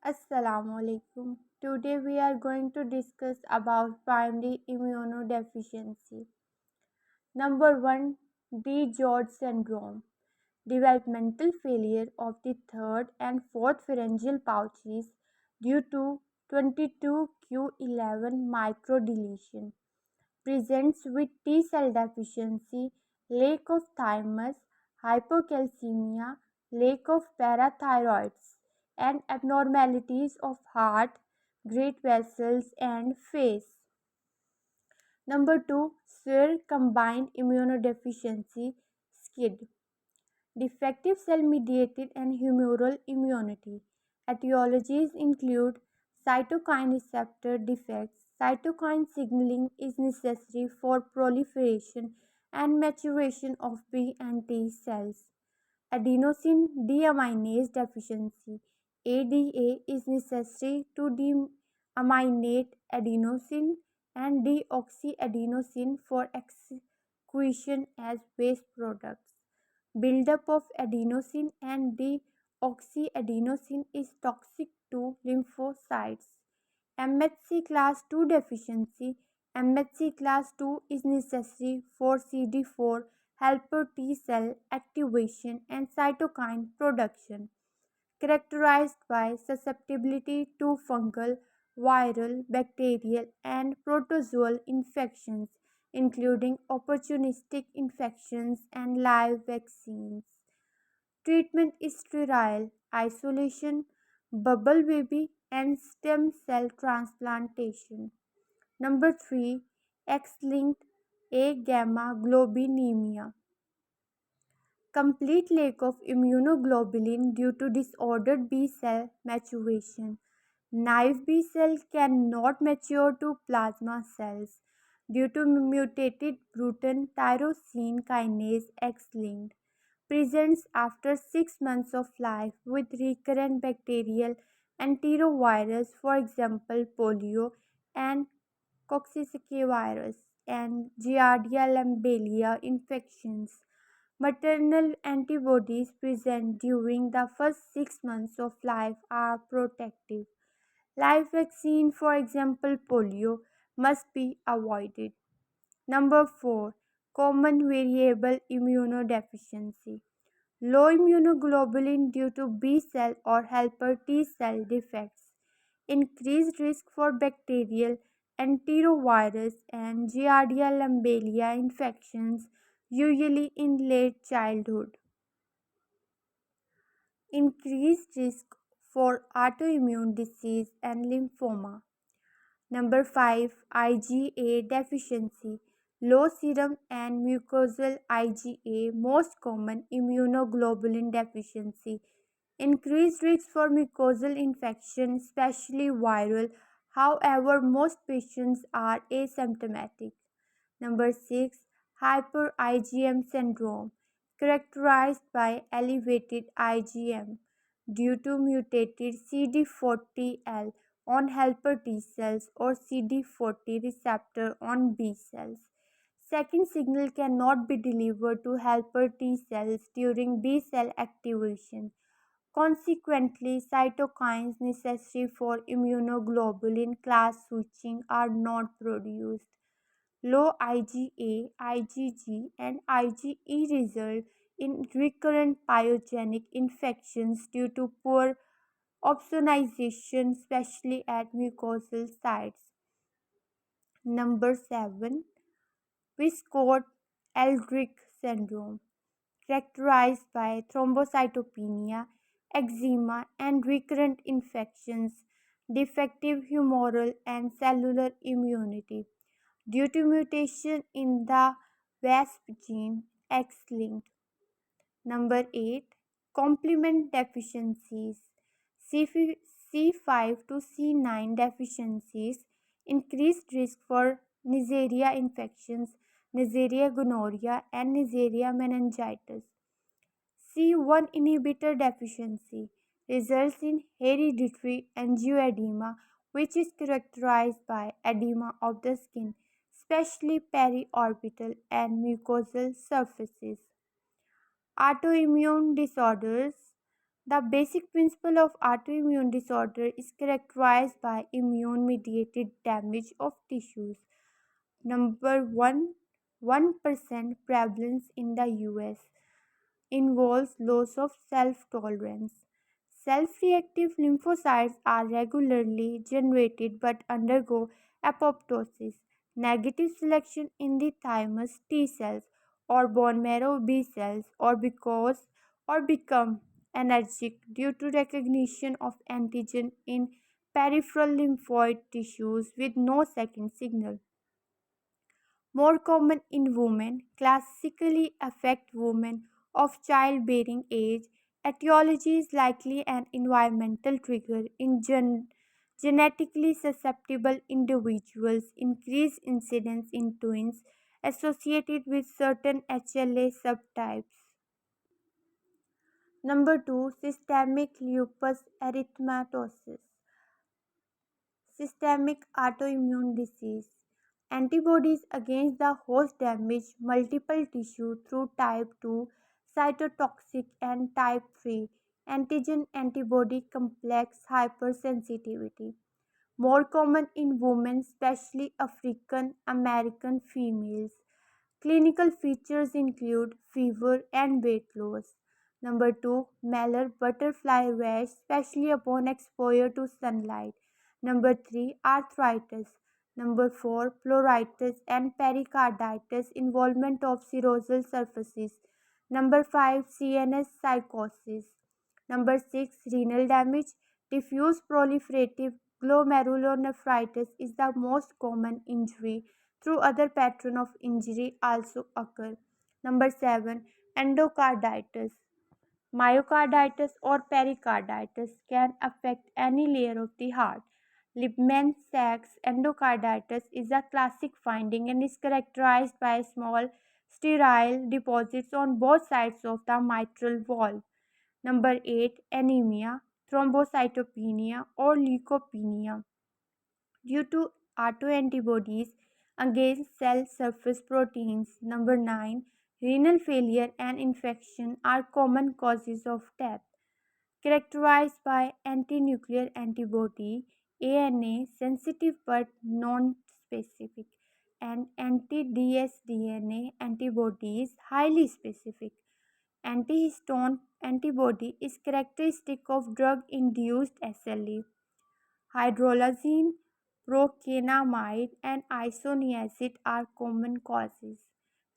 Assalamu alaikum. Today we are going to discuss about primary immunodeficiency. Number 1, D. George syndrome. Developmental failure of the third and fourth pharyngeal pouches due to 22q11 microdeletion. Presents with T cell deficiency, lack of thymus, hypocalcemia, lack of parathyroids, and abnormalities of heart, great vessels, and face. Number 2, severe combined immunodeficiency, SCID. Defective cell mediated and humoral immunity. Etiologies include cytokine receptor defects. Cytokine signaling is necessary for proliferation and maturation of B and T cells. Adenosine deaminase deficiency (ADA) is necessary to deaminate adenosine and deoxyadenosine for excretion as waste products. Buildup of adenosine and deoxyadenosine is toxic to lymphocytes. MHC class II deficiency. MHC class II is necessary for CD4 helper T cell activation and cytokine production, characterized by susceptibility to fungal, viral, bacterial, and protozoal infections, including opportunistic infections and live vaccines. Treatment is sterile isolation, bubble baby, and stem cell transplantation. Number 3, X-linked agammaglobulinemia. Complete lack of immunoglobulin due to disordered B cell maturation. Naive B cell cannot mature to plasma cells due to mutated Bruton tyrosine kinase X-linked. Presents after 6 months of life with recurrent bacterial enterovirus, for example, polio and coccidiovirus and Giardia lamblia infections. Maternal antibodies present during the first 6 months of life are protective. Live vaccine, for example, polio, must be avoided. Number 4, common variable immunodeficiency. Low immunoglobulin due to B cell or helper T cell defects. Increased risk for bacterial, enterovirus, and Giardia lamblia infections, usually in late childhood. Increased risk for autoimmune disease and lymphoma. Number 5, IgA deficiency. Low serum and mucosal IgA, most common immunoglobulin deficiency. Increased risk for mucosal infection, especially viral. However, most patients are asymptomatic. Number 6, hyper IgM syndrome, characterized by elevated IgM due to mutated CD40L on helper T cells or CD40 receptor on B cells. Second signal cannot be delivered to helper T cells during B cell activation. Consequently, cytokines necessary for immunoglobulin class switching are not produced. Low IgA, IgG, and IgE result in recurrent pyogenic infections due to poor opsonization, especially at mucosal sites. Number 7, Wiskott-Eldrick syndrome, characterized by thrombocytopenia, eczema, and recurrent infections, defective humoral and cellular immunity due to mutation in the WASP gene, X-linked. Number 8, complement deficiencies. C5 to C9 deficiencies, increased risk for Neisseria infections, Neisseria gonorrhea, and Neisseria meningitis. C1 inhibitor deficiency results in hereditary angioedema, which is characterized by edema of the skin, especially periorbital and mucosal surfaces. Autoimmune disorders. The basic principle of autoimmune disorder is characterized by immune mediated damage of tissues. Number 1% prevalence in the US involves loss of self tolerance. Self reactive lymphocytes are regularly generated but undergo apoptosis, negative selection in the thymus T cells or bone marrow B cells, or become energetic due to recognition of antigen in peripheral lymphoid tissues with no second signal. More common in women, classically affect women of childbearing age. Etiology is likely an environmental trigger in genetically susceptible individuals, increased incidence in twins associated with certain HLA subtypes. Number 2, systemic lupus erythematosus. Systemic autoimmune disease. Antibodies against the host damage multiple tissue through type 2 cytotoxic and type 3 antigen antibody complex hypersensitivity. More common in women, especially African American females. Clinical features include fever and weight loss. Number 2, malar butterfly rash, especially upon exposure to sunlight. Number 3, arthritis. Number 4, pleuritis and pericarditis, involvement of serosal surfaces. Number 5, CNS psychosis. Number 6, renal damage. Diffuse proliferative glomerulonephritis is the most common injury, through other pattern of injury also occur. Number 7, endocarditis. Myocarditis or pericarditis can affect any layer of the heart. Liebman-Sachs endocarditis is a classic finding and is characterized by small sterile deposits on both sides of the mitral valve. Number 8, anemia, thrombocytopenia or leukopenia due to autoantibodies against cell surface proteins. Number 9, renal failure and infection are common causes of death, characterized by anti-nuclear antibody ANA sensitive but non-specific and anti-dsDNA antibodies highly specific. Antihistone antibody is characteristic of drug-induced SLE. Hydrolazine, procainamide, and isoniazid are common causes.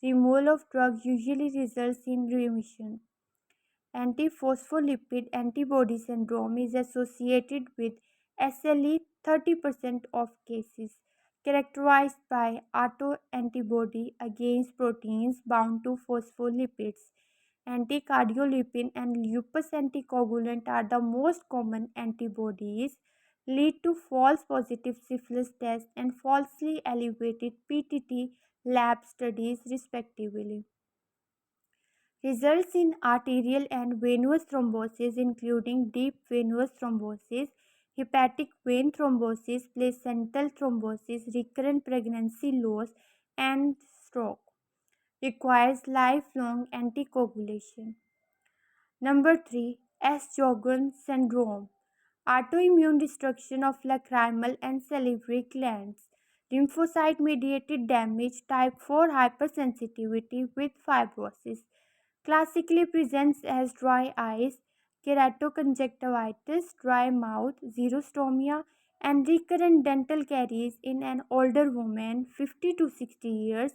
Removal of drug usually results in remission. Antiphospholipid antibody syndrome is associated with SLE 30% of cases, characterized by autoantibody against proteins bound to phospholipids. Anticardiolipin and lupus anticoagulant are the most common antibodies, lead to false positive syphilis tests and falsely elevated PTT lab studies, respectively. Results in arterial and venous thrombosis, including deep venous thrombosis, hepatic vein thrombosis, placental thrombosis, recurrent pregnancy loss, and stroke. Requires lifelong anticoagulation. Number 3, Sjogren syndrome. Autoimmune destruction of lacrimal and salivary glands. Lymphocyte mediated damage, type 4 hypersensitivity with fibrosis. Classically presents as dry eyes, keratoconjunctivitis, dry mouth, xerostomia, and recurrent dental caries in an older woman, 50 to 60 years.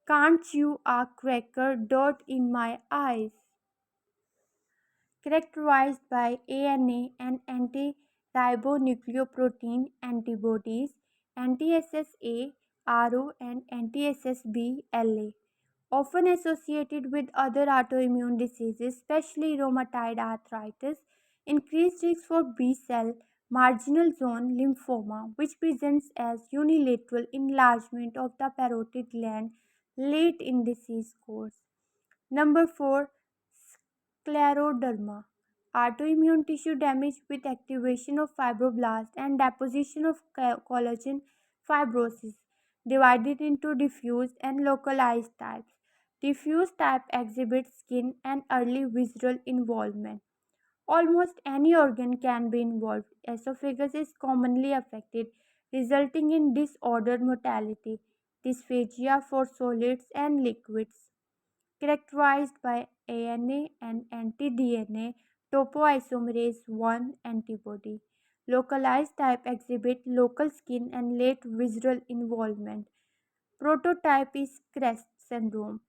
Can't chew a cracker, dirt in my eyes. Characterized by ANA and anti-ribonucleoprotein antibodies, anti-SSA, RO, and anti-SSB, LA, often associated with other autoimmune diseases, especially rheumatoid arthritis. Increased risk for B cell marginal zone lymphoma, which presents as unilateral enlargement of the parotid gland late in disease course. Number 4, scleroderma. Autoimmune tissue damage with activation of fibroblasts and deposition of collagen fibrosis, divided into diffuse and localized types. Diffuse type exhibits skin and early visceral involvement. Almost any organ can be involved. Esophagus is commonly affected, resulting in disordered motility, dysphagia for solids and liquids, characterized by ANA and anti-DNA topoisomerase 1 antibody. Localized type exhibit local skin and late visceral involvement. Prototype is CREST syndrome.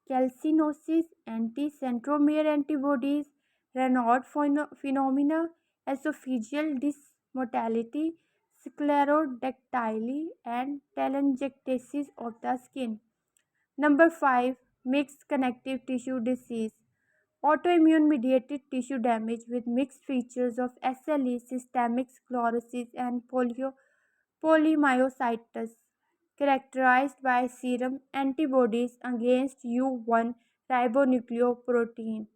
Calcinosis, anti-centromere antibodies, Raynaud phenomena, esophageal dysmotility, sclerodactyly, and telangiectasis of the skin. Number 5. Mixed connective tissue disease. Autoimmune mediated tissue damage with mixed features of SLE, systemic sclerosis, and polymyositis, characterized by serum antibodies against U1 ribonucleoprotein.